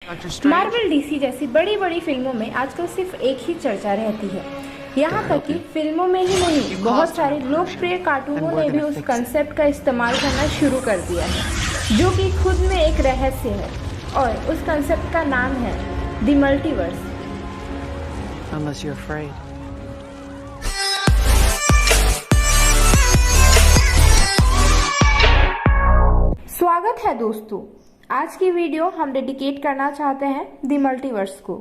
Marvel DC जैसी बड़ी बड़ी फिल्मों में आजकल सिर्फ एक ही चर्चा रहती है। यहाँ तक कि फिल्मों में ही नहीं, बहुत सारे लोकप्रिय कार्टूनों ने भी उस कंसेप्ट का इस्तेमाल करना शुरू कर दिया है, जो कि खुद में एक रहस्य है। और उस कंसेप्ट का नाम है the multiverse. Unless you're afraid. स्वागत है दोस्तों। आज की वीडियो हम डेडिकेट करना चाहते हैं द मल्टीवर्स को।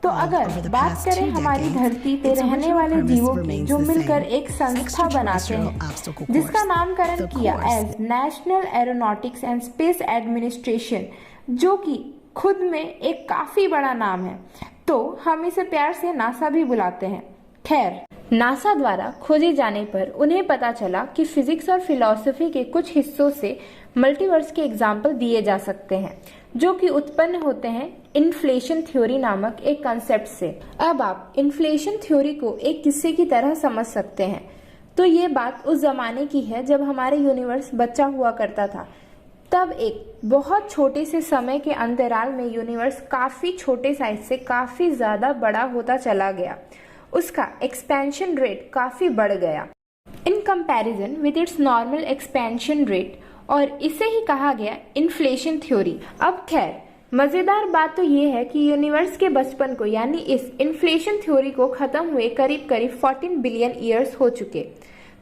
तो अगर बात करें हमारी धरती पे रहने वाले जीवों की, जो मिलकर एक संस्था बनाते हैं जिसका नामकरण किया as national aeronautics and space administration, जो कि खुद में एक काफी बड़ा नाम है, तो हम इसे प्यार से नासा भी बुलाते हैं। खैर, नासा द्वारा खोजे जाने पर उन्हें पता चला कि फिजिक्स और फिलॉसफी के कुछ हिस्सों से मल्टीवर्स के एग्जाम्पल दिए जा सकते हैं, जो कि उत्पन्न होते हैं इन्फ्लेशन थ्योरी नामक एक कंसेप्ट से। अब आप इन्फ्लेशन थ्योरी को एक किस्से की तरह समझ सकते हैं। तो ये बात उस जमाने की है जब हमारे यूनिवर्स बचा हुआ करता था। तब एक बहुत छोटे से समय के अंतराल में यूनिवर्स काफी छोटे साइज से काफी ज्यादा बड़ा होता चला गया। उसका एक्सपेंशन रेट काफी बढ़ गया in comparison with its normal expansion rate, और इसे ही कहा गया इन्फ्लेशन थ्योरी। अब खैर, मजेदार बात तो ये है कि यूनिवर्स के बचपन को, यानी इस इन्फ्लेशन थ्योरी को खत्म हुए करीब करीब 14 बिलियन ईयर्स हो चुके।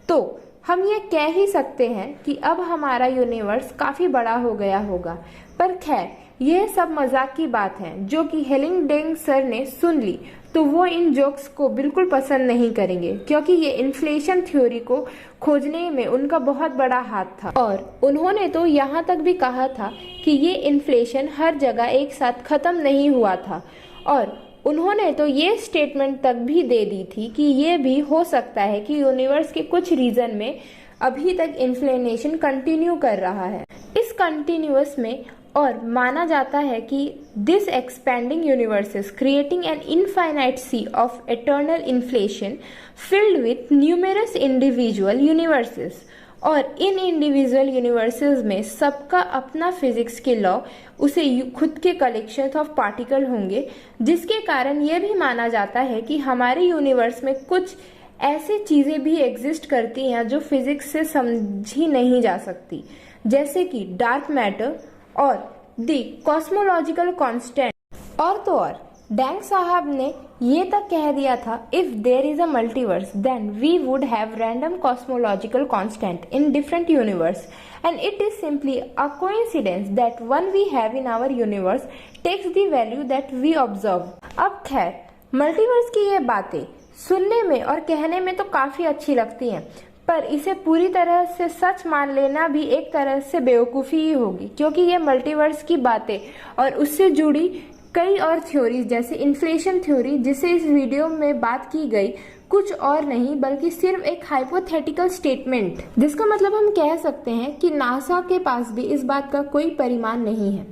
तो हम ये कह ही सकते हैं कि अब हमारा यूनिवर्स काफी बड़ा हो गया होगा। पर खैर, यह सब मजाक की बात है, जो कि हेलिंग डेंग सर ने सुन ली तो वो इन जोक्स को बिल्कुल पसंद नहीं करेंगे, क्योंकि ये इन्फ्लेशन थ्योरी को खोजने में उनका बहुत बड़ा हाथ था। और उन्होंने तो यहाँ तक भी कहा था कि ये इन्फ्लेशन हर जगह एक साथ खत्म नहीं हुआ था। और उन्होंने तो ये स्टेटमेंट तक भी दे दी थी कि ये भी हो सकता है कि यूनिवर्स के कुछ रीजन में अभी तक इन्फ्लेशन कंटिन्यू कर रहा है। इस कंटिन्यूअस में और माना जाता है कि this expanding universe is creating an infinite sea of eternal inflation filled with numerous individual universes. और इन इंडिविजुअल यूनिवर्सेस में सबका अपना फिजिक्स के लॉ, उसे खुद के कलेक्शन ऑफ पार्टिकल होंगे, जिसके कारण यह भी माना जाता है कि हमारे यूनिवर्स में कुछ ऐसी चीजें भी एग्जिस्ट करती हैं जो फिजिक्स से समझी नहीं जा सकती, जैसे कि डार्क मैटर और द कॉस्मोलॉजिकल कांस्टेंट। और तो और डैंग साहब ने ये तक कह दिया था, if there is a multiverse then we would have random cosmological constant in different universe and it is simply a coincidence that one we have in our universe takes the value that we observe. अब खैर, multiverse की ये बातें सुनने में और कहने में तो काफी अच्छी लगती हैं, पर इसे पूरी तरह से सच मान लेना भी एक तरह से बेवकूफ़ी ही होगी, क्योंकि ये मल्टीवर्स की बातें और उससे जुड़ी कई और थ्योरीज जैसे इन्फ्लेशन थ्योरी, जिसे इस वीडियो में बात की गई, कुछ और नहीं बल्कि सिर्फ एक हाइपोथेटिकल स्टेटमेंट, जिसका मतलब हम कह सकते हैं कि नासा के पास भी इस बात का कोई परिमाण नहीं है।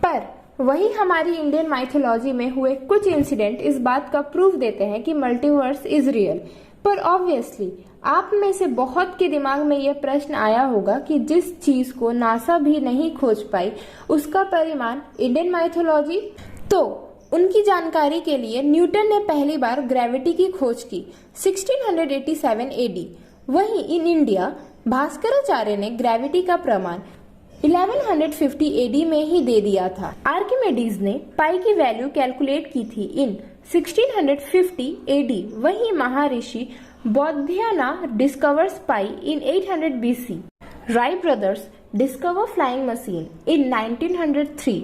पर वही हमारी इंडियन माइथोलॉजी में हुए कुछ इंसिडेंट इस बात का प्रूफ देते हैं कि मल्टीवर्स इज रियल। पर ऑब्वियसली आप में से बहुत के दिमाग में यह प्रश्न आया होगा कि जिस चीज को नासा भी नहीं खोज पाई, उसका परिमाण इंडियन माइथोलॉजी। तो उनकी जानकारी के लिए न्यूटन ने पहली बार ग्रेविटी की खोज की 1687 एडी। वहीं इन इंडिया भास्कराचार्य ने ग्रेविटी का प्रमाण 1150 एडी में ही दे दिया था। आर्किमिडीज ने पाई की वैल्यू कैलकुलेट की थी इन 1650 एडी। वहीं Maharshi Baudhayana discovers pi in 800 BC. Wright brothers discover flying machine in 1903।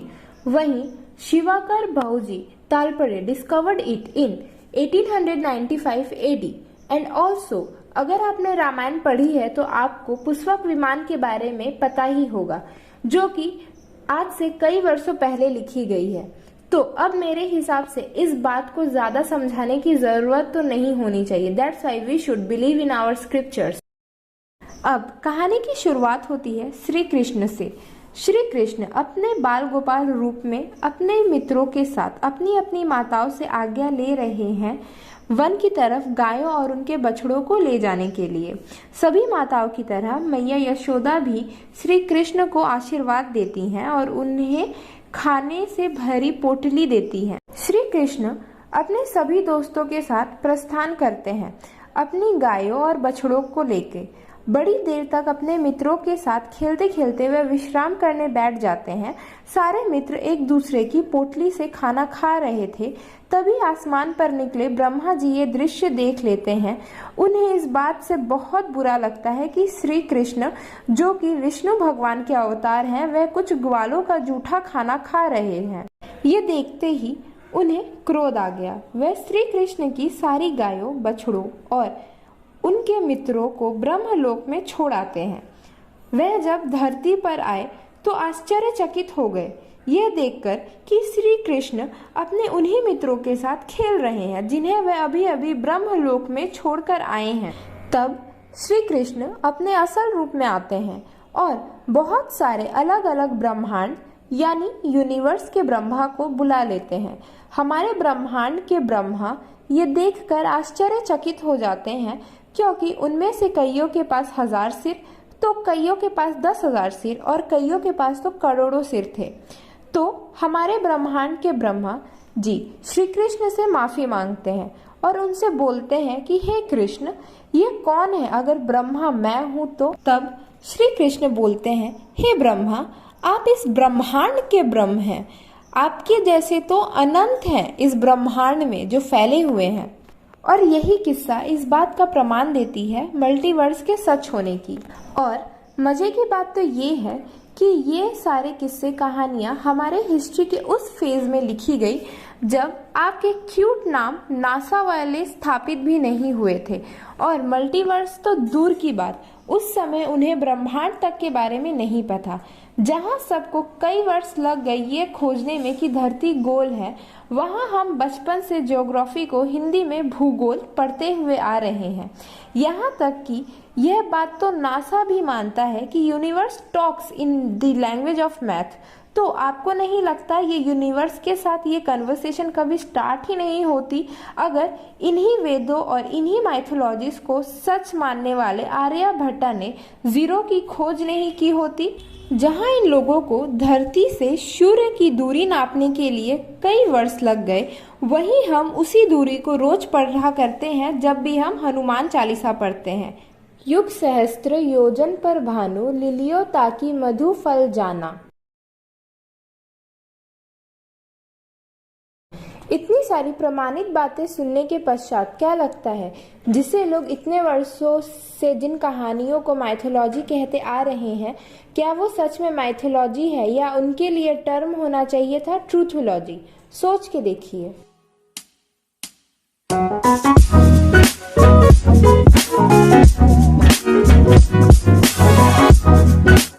वहीं Shivkar Bhauji Talpade discovered it in 1895 AD. And also, अगर आपने रामायण पढ़ी है तो आपको पुष्पक विमान के बारे में पता ही होगा, जो कि आज से कई वर्षों पहले लिखी गई है। तो अब मेरे हिसाब से इस बात को ज्यादा समझाने की जरूरत तो नहीं होनी चाहिए। That's why we should believe in our scriptures. अब कहानी की शुरुआत होती है श्री कृष्ण से। श्री कृष्ण अपने बाल गोपाल रूप में अपने मित्रों के साथ अपनी अपनी माताओं से आज्ञा ले रहे हैं वन की तरफ गायों और उनके बछड़ों को ले जाने के लिए। सभी माताओं की तरह मैया यशोदा भी श्री कृष्ण को आशीर्वाद देती हैं और उन्हें खाने से भरी पोटली देती है। श्री कृष्ण अपने सभी दोस्तों के साथ प्रस्थान करते हैं, अपनी गायों और बछड़ों को लेके। बड़ी देर तक अपने मित्रों के साथ खेलते खेलते वे विश्राम करने बैठ जाते हैं। सारे मित्र एक दूसरे की पोटली से खाना खा रहे थे। तभी आसमान पर निकले ब्रह्मा जी ये दृश्य देख लेते हैं। उन्हें इस बात से बहुत बुरा लगता है कि श्री कृष्ण, जो कि विष्णु भगवान के अवतार हैं, वह कुछ ग्वालों का जूठा खाना खा रहे हैं। ये देखते ही उन्हें क्रोध आ गया। वह श्री कृष्ण की सारी गायों, बछड़ों और उनके मित्रों को ब्रह्मलोक में छोड़ आते हैं। वह जब धरती पर आए तो आश्चर्यचकित हो गए यह देखकर कि श्री कृष्ण अपने उन्हीं मित्रों के साथ खेल रहे हैं जिन्हें वह अभी अभी ब्रह्मलोक में छोड़कर आए हैं। तब श्री कृष्ण अपने असल रूप में आते हैं और बहुत सारे अलग अलग ब्रह्मांड यानी यूनिवर्स के ब्रह्मा को बुला लेते हैं। हमारे ब्रह्मांड के ब्रह्मा ये देखकर आश्चर्यचकित हो जाते हैं, क्योंकि उनमें से कईयों के पास 1000 सिर, तो कईयों के पास 10,000 सिर और कईयों के पास तो करोड़ों सिर थे। तो हमारे ब्रह्मांड के ब्रह्मा जी श्री कृष्ण से माफी मांगते हैं और उनसे बोलते हैं कि हे कृष्ण, ये कौन है? अगर ब्रह्मा मैं हूँ तो? तब श्री कृष्ण बोलते हैं, हे ब्रह्मा, आप इस ब्रह्मांड के ब्रह्म हैं। आपके जैसे तो अनंत हैं इस ब्रह्मांड में जो फैले हुए हैं। और यही किस्सा इस बात का प्रमाण देती है मल्टीवर्स के सच होने की। और मजे की बात तो ये है कि ये सारे किस्से कहानियाँ हमारे हिस्ट्री के उस फेज में लिखी गई जब आपके क्यूट नाम नासा वाले स्थापित भी नहीं हुए थे। और मल्टीवर्स तो दूर की बात, उस समय उन्हें ब्रह्मांड तक के बारे में नहीं पता। जहाँ सबको कई वर्ष लग गए ये खोजने में कि धरती गोल है, वहाँ हम बचपन से ज्योग्राफी को हिंदी में भूगोल पढ़ते हुए आ रहे हैं। यहाँ तक कि यह बात तो नासा भी मानता है कि universe talks in the language of math. तो आपको नहीं लगता ये यूनिवर्स के साथ ये कन्वर्सेशन कभी स्टार्ट ही नहीं होती अगर इन्हीं वेदों और इन्हीं माइथोलॉजीज को सच मानने वाले आर्यभट्ट ने जीरो की खोज नहीं की होती? जहां इन लोगों को धरती से सूर्य की दूरी नापने के लिए कई वर्ष लग गए, वहीं हम उसी दूरी को रोज पढ़ा करते हैं जब भी हम हनुमान चालीसा पढ़ते हैं। युग सहस्त्र योजन पर भानु, लिलियो ताकि मधु फल जाना। इतनी सारी प्रमाणित बातें सुनने के पश्चात क्या लगता है, जिसे लोग इतने वर्षों से जिन कहानियों को माइथोलॉजी कहते आ रहे हैं, क्या वो सच में माइथोलॉजी है या उनके लिए टर्म होना चाहिए था ट्रूथोलॉजी? सोच के देखिए।